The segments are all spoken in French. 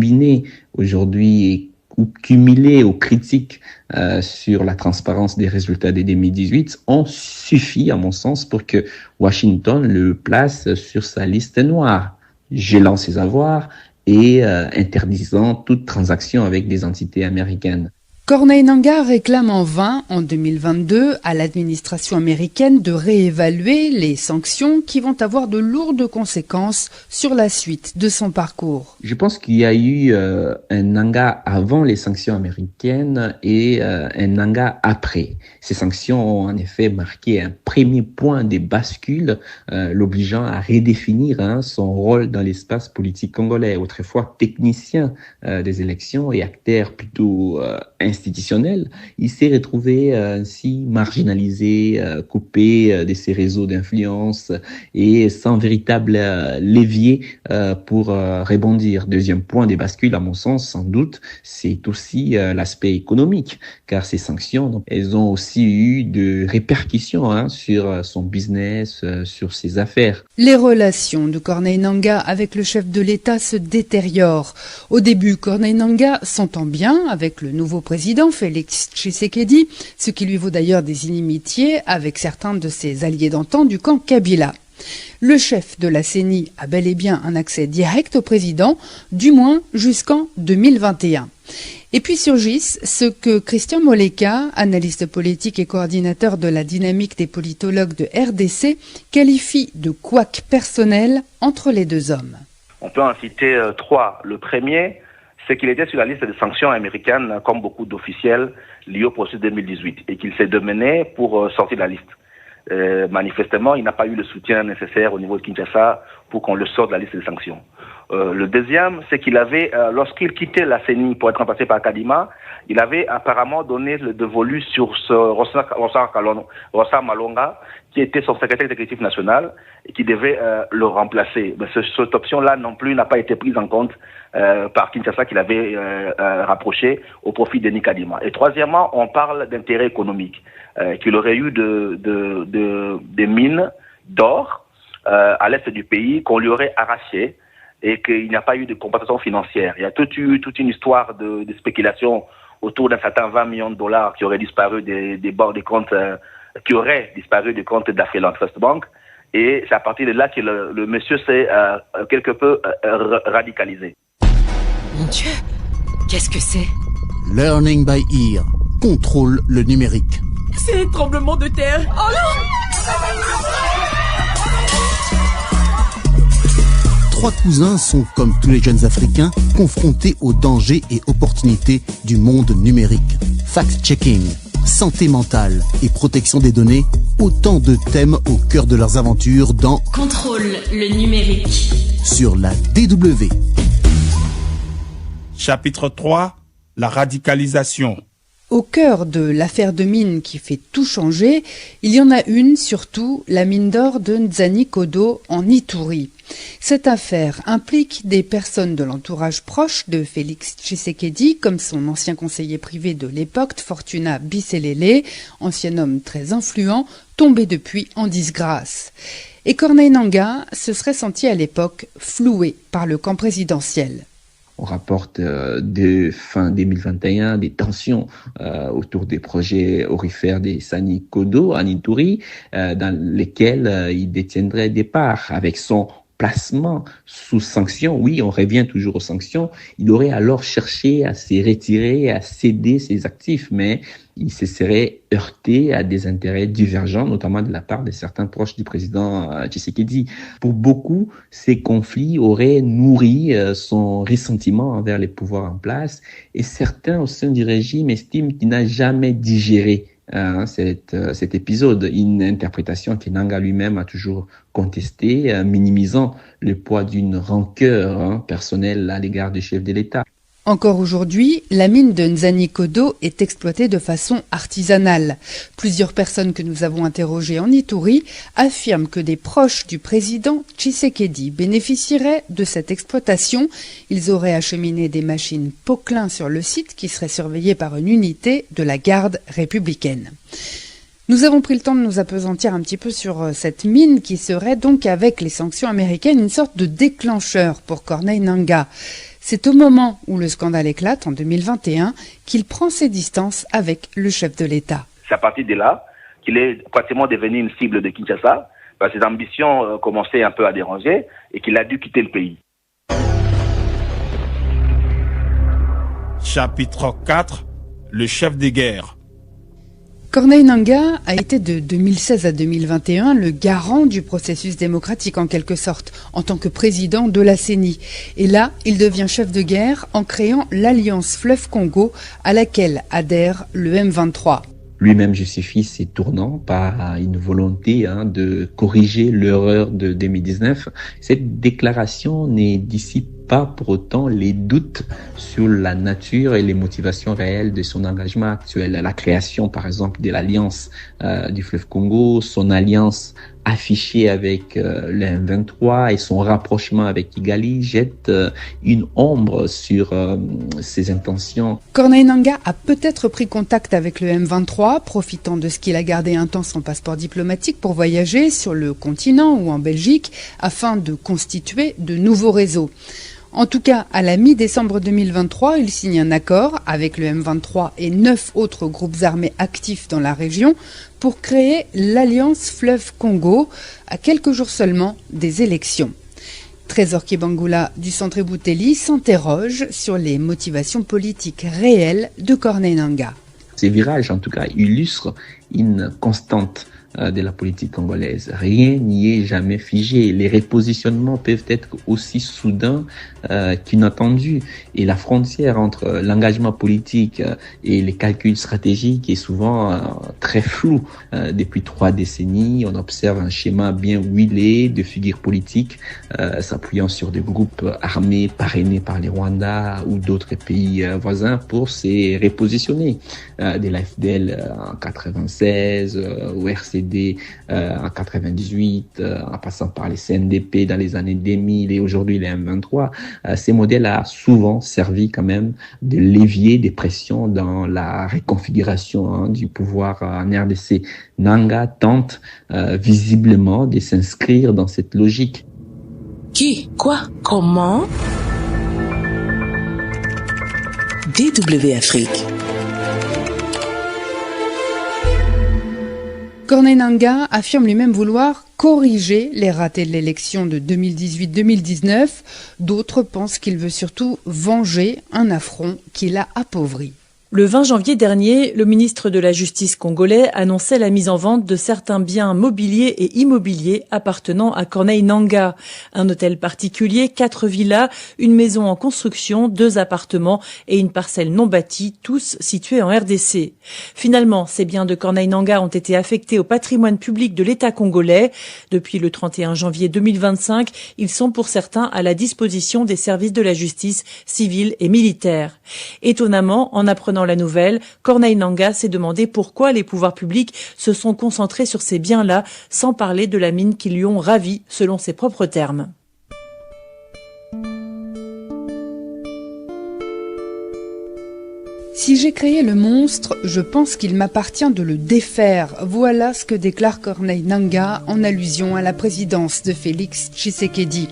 combinée aujourd'hui ou cumulée aux critiques sur la transparence des résultats de 2018 ont suffi, à mon sens, pour que Washington le place sur sa liste noire, gelant ses avoirs et interdisant toute transaction avec des entités américaines. Corneille Nangaa réclame en vain, en 2022, à l'administration américaine de réévaluer les sanctions qui vont avoir de lourdes conséquences sur la suite de son parcours. Je pense qu'il y a eu un Nangaa avant les sanctions américaines et un Nangaa après. Ces sanctions ont en effet marqué un premier point de bascule, l'obligeant à redéfinir son rôle dans l'espace politique congolais. Autrefois technicien des élections et acteur plutôt institutionnel, il s'est retrouvé ainsi marginalisé, coupé de ses réseaux d'influence et sans véritable levier pour rebondir. Deuxième point de bascule, à mon sens, sans doute, c'est aussi l'aspect économique, car ces sanctions, elles ont aussi eu de répercussions sur son business, sur ses affaires. Les relations de Corneille Nangaa avec le chef de l'État se détériorent. Au début, Corneille Nangaa s'entend bien avec le nouveau président Félix Tshisekedi, ce qui lui vaut d'ailleurs des inimitiés avec certains de ses alliés d'antan du camp Kabila. Le chef de la CENI a bel et bien un accès direct au président, du moins jusqu'en 2021. Et puis surgissent ce que Christian Moleka, analyste politique et coordinateur de la dynamique des politologues de RDC, qualifie de couac personnel entre les deux hommes. On peut en citer trois. Le premier, c'est qu'il était sur la liste des sanctions américaines, comme beaucoup d'officiels liés au processus 2018, et qu'il s'est démené pour sortir de la liste. Manifestement, il n'a pas eu le soutien nécessaire au niveau de Kinshasa pour qu'on le sorte de la liste des sanctions. Le deuxième, c'est qu'il avait, lorsqu'il quittait la CENI pour être remplacé par Kadima, il avait apparemment donné le dévolu sur ce Rossa Malonga, qui était son secrétaire exécutif national et qui devait le remplacer. Mais cette option-là non plus n'a pas été prise en compte par Kinshasa, qu'il avait rapproché au profit de Kadima. Et troisièmement, on parle d'intérêt économique, qu'il aurait eu des mines d'or à l'est du pays qu'on lui aurait arrachées et qu'il n'y a pas eu de compensation financière. Il y a toute une histoire de spéculation autour d'un certain 20 millions de dollars qui auraient disparu des comptes qui auraient disparu des comptes d'Affeland Trust Bank. Et c'est à partir de là que le monsieur s'est quelque peu radicalisé. Mon Dieu, qu'est-ce que c'est? Learning by ear. Contrôle le numérique. C'est un tremblement de terre. Oh non! Trois cousins sont, comme tous les jeunes Africains, confrontés aux dangers et opportunités du monde numérique. Fact-checking, santé mentale et protection des données, autant de thèmes au cœur de leurs aventures dans Contrôle le numérique sur la DW. Chapitre 3, la radicalisation. Au cœur de l'affaire de mine qui fait tout changer, il y en a une, surtout, la mine d'or de Nzani-Kodo en Ituri. Cette affaire implique des personnes de l'entourage proche de Félix Tshisekedi, comme son ancien conseiller privé de l'époque, Fortuna Bisselele, ancien homme très influent, tombé depuis en disgrâce. Et Corneille Nangaa se serait senti à l'époque floué par le camp présidentiel. On rapporte de fin 2021 des tensions autour des projets aurifères des Nzani-Kodo en Ituri, dans lesquels il détiendrait des parts. Avec son placement sous sanction, oui, on revient toujours aux sanctions, il aurait alors cherché à se retirer, à céder ses actifs, mais il se serait heurté à des intérêts divergents, notamment de la part de certains proches du président Tshisekedi. Pour beaucoup, ces conflits auraient nourri son ressentiment envers les pouvoirs en place, et certains au sein du régime estiment qu'il n'a jamais digéré cet épisode, une interprétation que Nangaa lui-même a toujours contestée, minimisant le poids d'une rancœur personnelle à l'égard du chef de l'État. Encore aujourd'hui, la mine de Nzani-Kodo est exploitée de façon artisanale. Plusieurs personnes que nous avons interrogées en Ituri affirment que des proches du président Tshisekedi bénéficieraient de cette exploitation. Ils auraient acheminé des machines Poquelin sur le site qui serait surveillé par une unité de la garde républicaine. Nous avons pris le temps de nous appesantir un petit peu sur cette mine qui serait donc, avec les sanctions américaines, une sorte de déclencheur pour Corneille Nangaa. C'est au moment où le scandale éclate, en 2021, qu'il prend ses distances avec le chef de l'État. C'est à partir de là qu'il est pratiquement devenu une cible de Kinshasa. Ses ambitions commençaient un peu à déranger et qu'il a dû quitter le pays. Chapitre 4. Le chef de guerre. Corneille Nangaa a été de 2016 à 2021 le garant du processus démocratique en quelque sorte, en tant que président de la CENI. Et là, il devient chef de guerre en créant l'Alliance Fleuve Congo à laquelle adhère le M23. Lui-même justifie ces tournants par une volonté de corriger l'erreur de 2019. Cette déclaration ne dissipe pas pour autant les doutes sur la nature et les motivations réelles de son engagement actuel. La création, par exemple, de l'Alliance du Fleuve Congo, son alliance affichée avec le M23 et son rapprochement avec Kigali jettent une ombre sur ses intentions. Corneille Nangaa a peut-être pris contact avec le M23, profitant de ce qu'il a gardé un temps son passeport diplomatique pour voyager sur le continent ou en Belgique afin de constituer de nouveaux réseaux. En tout cas, à la mi-décembre 2023, il signe un accord avec le M23 et 9 autres groupes armés actifs dans la région pour créer l'Alliance Fleuve Congo, à quelques jours seulement des élections. Trésor Kibangula du Centre Ebouteli s'interroge sur les motivations politiques réelles de Corneille Nangaa. Ces virages, en tout cas, illustrent une constante de la politique congolaise. Rien n'y est jamais figé. Les repositionnements peuvent être aussi soudains qu'inattendus. Et la frontière entre l'engagement politique et les calculs stratégiques est souvent très floue. Depuis 3 décennies, on observe un schéma bien huilé de figures politiques s'appuyant sur des groupes armés parrainés par les Rwandais ou d'autres pays voisins pour se repositionner. De l'AFDL en 96, au RCD en 98, en passant par les CNDP dans les années 2000 et aujourd'hui les M23, ces modèles ont souvent servi quand même de levier des pressions dans la reconfiguration du pouvoir en RDC. Nangaa tente visiblement de s'inscrire dans cette logique. Qui? Quoi? Comment? DW Afrique. Corneille Nangaa affirme lui-même vouloir corriger les ratés de l'élection de 2018-2019. D'autres pensent qu'il veut surtout venger un affront qui l'a appauvri. Le 20 janvier dernier, le ministre de la Justice congolais annonçait la mise en vente de certains biens mobiliers et immobiliers appartenant à Corneille Nangaa. Un hôtel particulier, 4 villas, une maison en construction, 2 appartements et une parcelle non bâtie, tous situés en RDC. Finalement, ces biens de Corneille Nangaa ont été affectés au patrimoine public de l'État congolais. Depuis le 31 janvier 2025, ils sont pour certains à la disposition des services de la justice civile et militaire. Étonnamment, en apprenant la nouvelle, Corneille Nangaa s'est demandé pourquoi les pouvoirs publics se sont concentrés sur ces biens-là, sans parler de la mine qui lui ont ravi, selon ses propres termes. Si j'ai créé le monstre, je pense qu'il m'appartient de le défaire. Voilà ce que déclare Corneille Nangaa en allusion à la présidence de Félix Tshisekedi.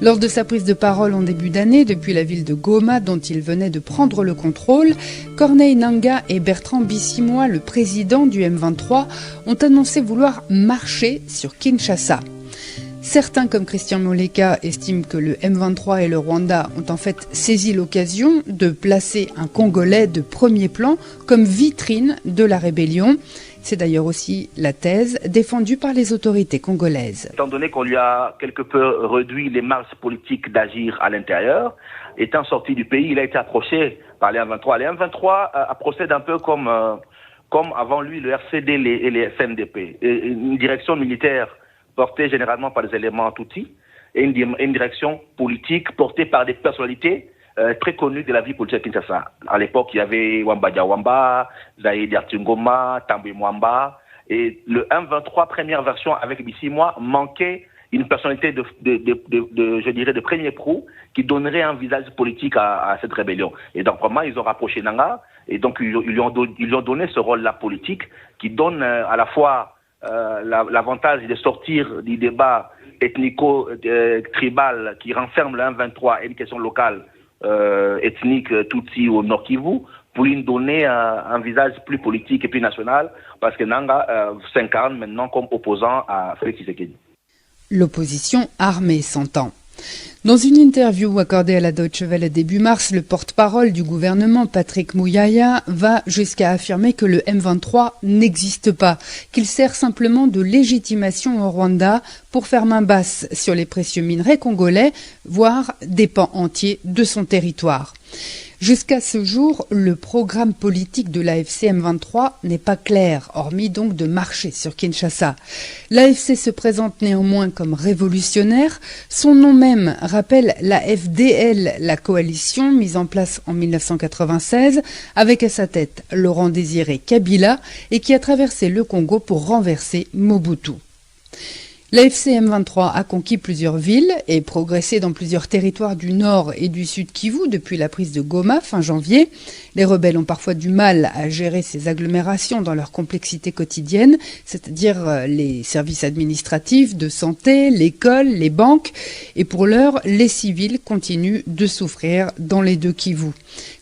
Lors de sa prise de parole en début d'année, depuis la ville de Goma dont il venait de prendre le contrôle, Corneille Nangaa et Bertrand Bisimwa, le président du M23, ont annoncé vouloir marcher sur Kinshasa. Certains, comme Christian Moleka, estiment que le M23 et le Rwanda ont en fait saisi l'occasion de placer un Congolais de premier plan comme vitrine de la rébellion. C'est d'ailleurs aussi la thèse défendue par les autorités congolaises. Étant donné qu'on lui a quelque peu réduit les marges politiques d'agir à l'intérieur, étant sorti du pays, il a été approché par les M23. Les M23 procèdent un peu comme avant lui le RCD et les FNDP. Une direction militaire portée généralement par des éléments Tutsi et une direction politique portée par des personnalités très connu de la vie politique à Kinshasa. À l'époque, il y avait Wamba Diawamba, Zaïd Artungoma, Tambwe Mwamba. Et le M23, première version avec Bisimwa, manquait une personnalité je dirais, de premier proue qui donnerait un visage politique à cette rébellion. Et donc, vraiment, ils ont rapproché Nangaa et donc ils lui ont donné ce rôle-là politique qui donne à la fois l'avantage de sortir du débat ethnico-tribal qui renferme le M23 et une question locale ethnique Tutsi au Nord Kivu, pour lui donner un visage plus politique et plus national, parce que Nanga s'incarne maintenant comme opposant à Félix Tshisekedi. L'opposition armée s'entend. Dans une interview accordée à la Deutsche Welle début mars, le porte-parole du gouvernement, Patrick Muyaya, va jusqu'à affirmer que le M23 n'existe pas, qu'il sert simplement de légitimation au Rwanda pour faire main basse sur les précieux minerais congolais, voire des pans entiers de son territoire. Jusqu'à ce jour, le programme politique de l'AFC M23 n'est pas clair, hormis donc de marcher sur Kinshasa. L'AFC se présente néanmoins comme révolutionnaire. Son nom même rappelle la FDL, la coalition mise en place en 1996, avec à sa tête Laurent Désiré Kabila, et qui a traversé le Congo pour renverser Mobutu. L'AFC M23 a conquis plusieurs villes et progressé dans plusieurs territoires du nord et du sud Kivu depuis la prise de Goma fin janvier. Les rebelles ont parfois du mal à gérer ces agglomérations dans leur complexité quotidienne, c'est-à-dire les services administratifs, de santé, l'école, les banques. Et pour l'heure, les civils continuent de souffrir dans les deux Kivu.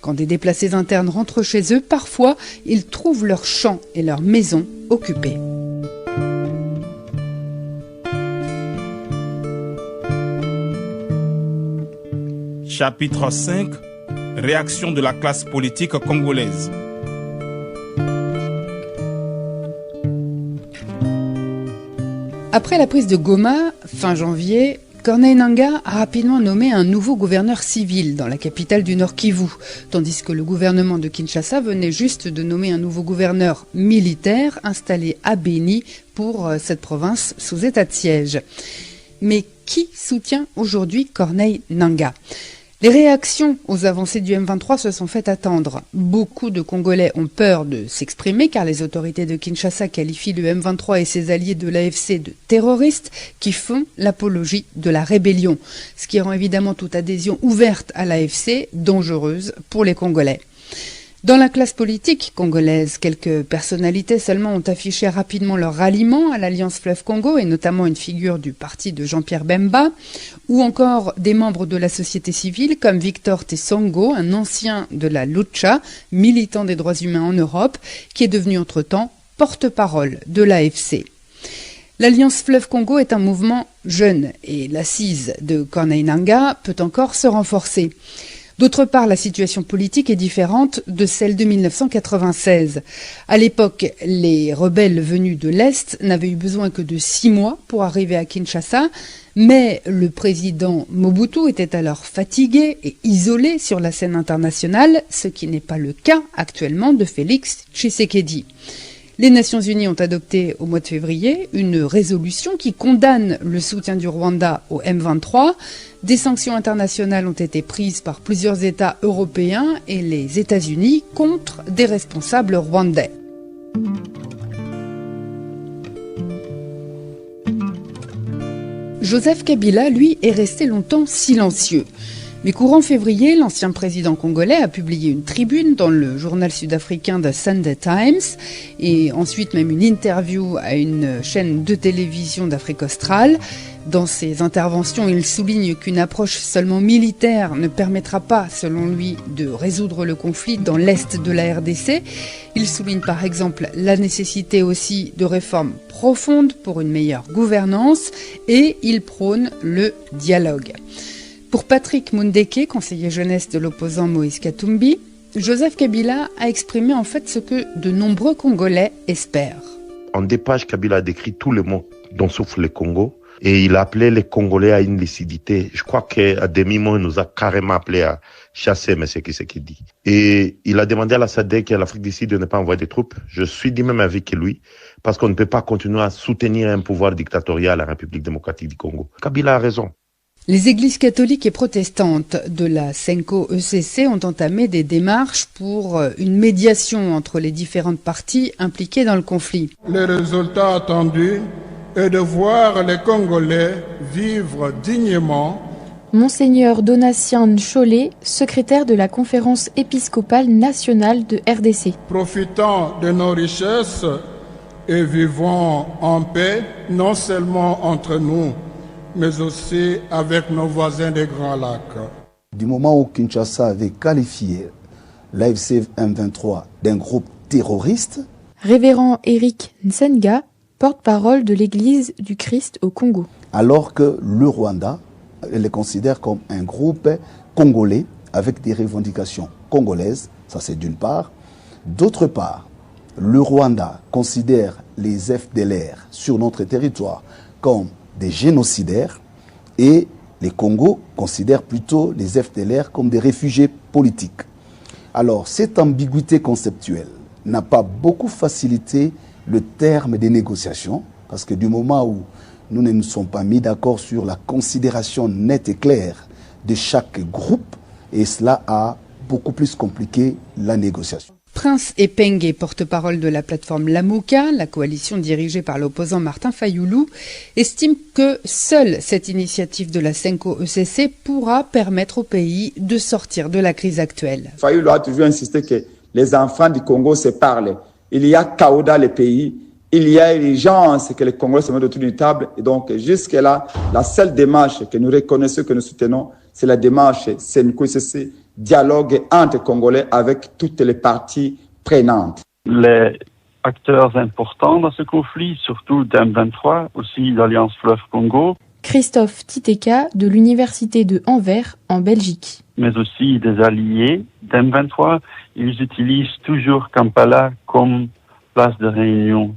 Quand des déplacés internes rentrent chez eux, parfois, ils trouvent leurs champs et leurs maisons occupés. Chapitre 5. Réaction de la classe politique congolaise. Après la prise de Goma, fin janvier, Corneille Nangaa a rapidement nommé un nouveau gouverneur civil dans la capitale du Nord Kivu, tandis que le gouvernement de Kinshasa venait juste de nommer un nouveau gouverneur militaire installé à Beni pour cette province sous état de siège. Mais qui soutient aujourd'hui Corneille Nangaa ? Les réactions aux avancées du M23 se sont fait attendre. Beaucoup de Congolais ont peur de s'exprimer car les autorités de Kinshasa qualifient le M23 et ses alliés de l'AFC de terroristes qui font l'apologie de la rébellion, ce qui rend évidemment toute adhésion ouverte à l'AFC dangereuse pour les Congolais. Dans la classe politique congolaise, quelques personnalités seulement ont affiché rapidement leur ralliement à l'Alliance Fleuve Congo, et notamment une figure du parti de Jean-Pierre Bemba, ou encore des membres de la société civile comme Victor Tessongo, un ancien de la Lucha, militant des droits humains en Europe, qui est devenu entre-temps porte-parole de l'AFC. L'Alliance Fleuve Congo est un mouvement jeune et l'assise de Corneille Nangaa peut encore se renforcer. D'autre part, la situation politique est différente de celle de 1996. À l'époque, les rebelles venus de l'Est n'avaient eu besoin que de 6 mois pour arriver à Kinshasa, mais le président Mobutu était alors fatigué et isolé sur la scène internationale, ce qui n'est pas le cas actuellement de Félix Tshisekedi. Les Nations Unies ont adopté au mois de février une résolution qui condamne le soutien du Rwanda au M23. Des sanctions internationales ont été prises par plusieurs États européens et les États-Unis contre des responsables rwandais. Joseph Kabila, lui, est resté longtemps silencieux. Mais courant février, l'ancien président congolais a publié une tribune dans le journal sud-africain The Sunday Times et ensuite même une interview à une chaîne de télévision d'Afrique australe. Dans ses interventions, il souligne qu'une approche seulement militaire ne permettra pas, selon lui, de résoudre le conflit dans l'est de la RDC. Il souligne par exemple la nécessité aussi de réformes profondes pour une meilleure gouvernance et il prône le dialogue. Pour Patrick Mundeke, conseiller jeunesse de l'opposant Moïse Katumbi, Joseph Kabila a exprimé en fait ce que de nombreux Congolais espèrent. En 2 pages, Kabila a décrit tous les maux dont souffre le Congo et il a appelé les Congolais à une lucidité. Je crois qu'à demi-mot, il nous a carrément appelé à chasser M. Tshisekedi. Et il a demandé à la SADC et à l'Afrique du Sud de ne pas envoyer des troupes. Je suis du même avis que lui, parce qu'on ne peut pas continuer à soutenir un pouvoir dictatorial à la République démocratique du Congo. Kabila a raison. Les églises catholiques et protestantes de la Senko-ECC ont entamé des démarches pour une médiation entre les différentes parties impliquées dans le conflit. Le résultat attendu est de voir les Congolais vivre dignement. Monseigneur Donatien Ncholet, secrétaire de la conférence épiscopale nationale de RDC. Profitant de nos richesses et vivant en paix, non seulement entre nous, mais aussi avec nos voisins des Grands Lacs. Du moment où Kinshasa avait qualifié l'AFC M23 d'un groupe terroriste, Révérend Eric Nsenga, porte-parole de l'Église du Christ au Congo. Alors que le Rwanda les considère comme un groupe congolais avec des revendications congolaises, ça c'est d'une part. D'autre part, le Rwanda considère les FDLR sur notre territoire comme des génocidaires et les Congos considèrent plutôt les FDLR comme des réfugiés politiques. Alors, cette ambiguïté conceptuelle n'a pas beaucoup facilité le terme des négociations, parce que du moment où nous ne nous sommes pas mis d'accord sur la considération nette et claire de chaque groupe, et cela a beaucoup plus compliqué la négociation. Prince Epenge, porte-parole de la plateforme Lamuka, la coalition dirigée par l'opposant Martin Fayoulou, estime que seule cette initiative de la Senko-ECC pourra permettre au pays de sortir de la crise actuelle. Fayoulou a toujours insisté que les enfants du Congo se parlent. Il y a chaos dans le pays, il y a urgence que les Congolais se mettent autour d'une table. Et donc, jusque-là, la seule démarche que nous reconnaissons, que nous soutenons, c'est la démarche Senko-ECC, dialogue entre Congolais avec toutes les parties prenantes. Les acteurs importants dans ce conflit, surtout d'M23, aussi l'Alliance Fleuve Congo. Christophe Titeka de l'Université de Anvers en Belgique. Mais aussi des alliés d'M23, ils utilisent toujours Kampala comme place de réunion.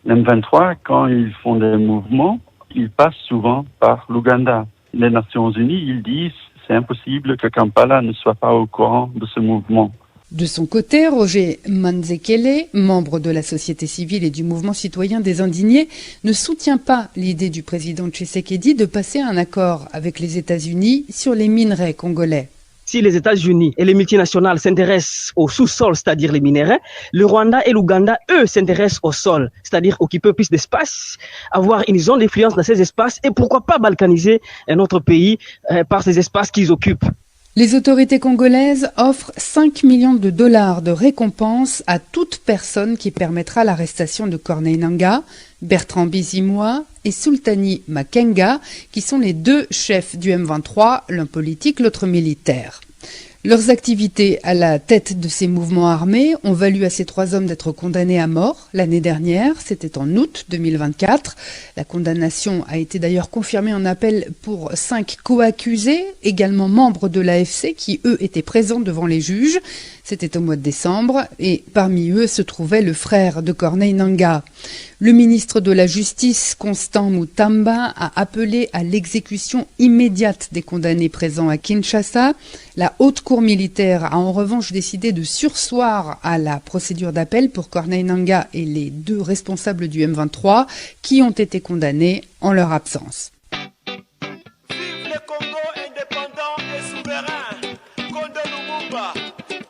L'M23, quand ils font des mouvements, ils passent souvent par l'Ouganda. Les Nations Unies, ils disent c'est impossible que Kampala ne soit pas au courant de ce mouvement. De son côté, Roger Manzekele, membre de la société civile et du mouvement citoyen des Indignés, ne soutient pas l'idée du président Tshisekedi de passer un accord avec les États-Unis sur les minerais congolais. Si les États-Unis et les multinationales s'intéressent au sous-sol, c'est-à-dire les minerais, le Rwanda et l'Ouganda, eux, s'intéressent au sol, c'est-à-dire occuper plus d'espace, avoir une zone d'influence dans ces espaces et pourquoi pas balkaniser un autre pays par ces espaces qu'ils occupent. Les autorités congolaises offrent 5 millions de dollars de récompense à toute personne qui permettra l'arrestation de Corneille Nangaa, Bertrand Bisimwa et Sultani Makenga, qui sont les deux chefs du M23, l'un politique, l'autre militaire. Leurs activités à la tête de ces mouvements armés ont valu à ces trois hommes d'être condamnés à mort l'année dernière, c'était en août 2024. La condamnation a été d'ailleurs confirmée en appel pour 5 co-accusés, également membres de l'AFC, qui eux étaient présents devant les juges. C'était au mois de décembre et parmi eux se trouvait le frère de Corneille Nangaa. Le ministre de la Justice, Constant Mutamba, a appelé à l'exécution immédiate des condamnés présents à Kinshasa. La haute cour militaire a en revanche décidé de surseoir à la procédure d'appel pour Corneille Nangaa et les deux responsables du M23 qui ont été condamnés en leur absence. Vive le Congo indépendant et souverain. Kondo Lumumba.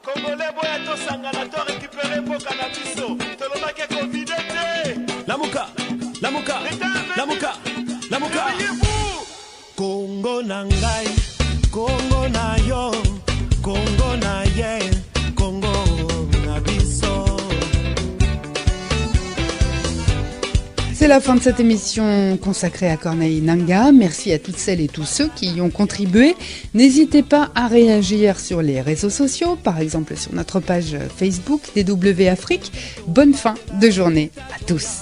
Congolais boyato sangana to récupérer mboka na biso. Tolobake convidé. Lamuka, Lamuka, Lamuka, Lamuka. Congo nangai, Congo na yo, Congo na ye, Congo na biso. C'est la fin de cette émission consacrée à Corneille Nangaa. Merci à toutes celles et tous ceux qui y ont contribué. N'hésitez pas à réagir sur les réseaux sociaux, par exemple sur notre page Facebook DW Afrique. Bonne fin de journée à tous.